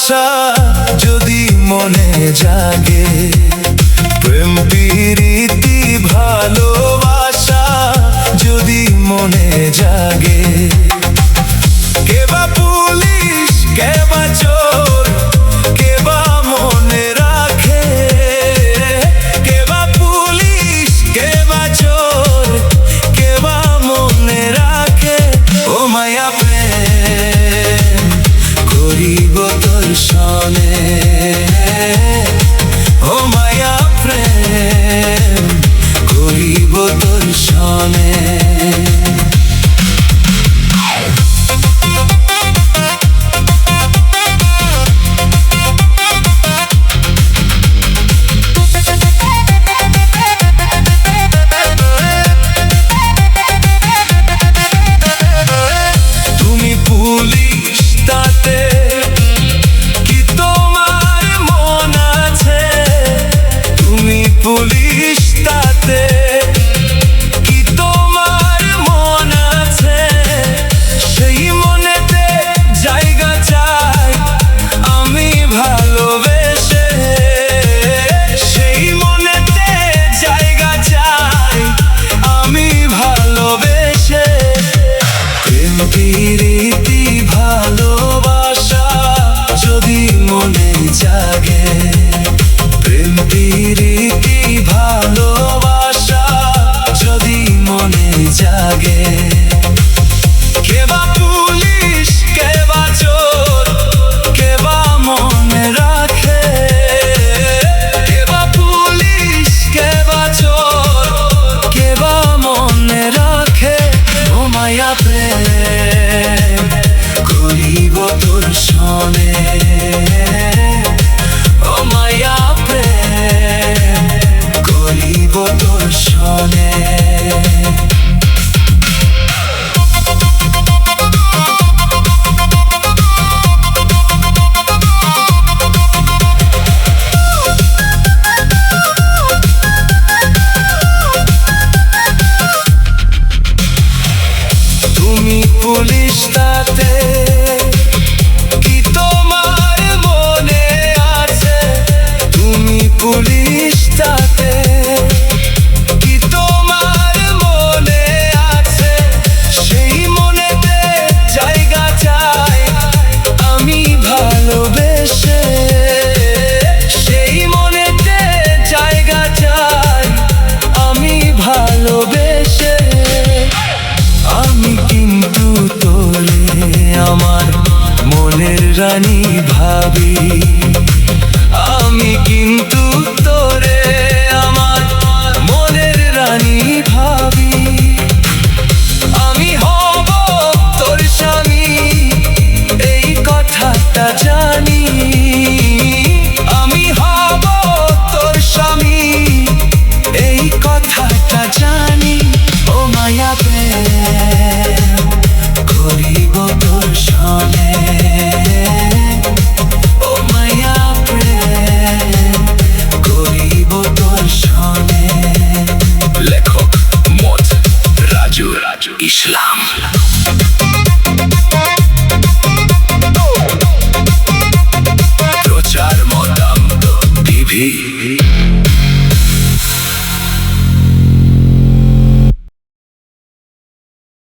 আশা যদি মনে জাগে, প্রেম প্রীতি ভালোবাসা যদি মনে জাগে, কে বা পুলিশ কে বা চোর কে বা মনে রাখে, কে বা পুলিশ কে বা চোর কে বা মনে রাখে। ও মায়া প্রেম করিব তোর সনে, ও মায়া প্রেম করিব তোর সনে। পুলিশ তাতে কি তোমার মন আছে, তুমি পুলিশ তাতে কি তোমার মন আছে, সেই মনেতে জায়গা চাই আমি ভালোবেসে, সেই মনেতে জায়গা চাই আমি ভালোবেসে। প্রেম প্রীতি ভালোবাসা যদি মনে জাগে, প্রেম প্রীতি ভালোবাসা যদি মনে জাগে, কে বা পুলিশ কে বা চোর কে বা মনে রাখে, কে বা পুলিশ কে বা চোর কে বা মনে রাখে। ও মায়া প্রেম করিব তোর সনে, ও মায়া প্রেম করিব তোর সনে। তুমি পুলিশ তাতে কি তোমার মনে আছে, তুমি পুলিশ তাতে কি তোমার মনে আছে, সেই মনেতে জায়গা চাই আমি ভালোবেসে, সেই মনেতে জায়গা চাই আমি ভালোবেসে। আমি কিন্তু তোরে আমার মনের রানী ভাবি, আমি কিন্তু তোরে আমার মনের রানী ভাবি, আমি হব তোর স্বামী এই কথাটা জানি, আমি হব তোর স্বামী এই কথাটা জানি। ও মায়া প্রেম করিব তোর সনে, ও মায়া প্রেম করিব তোর সনে। লেখক মোট রাজু ইসলাম।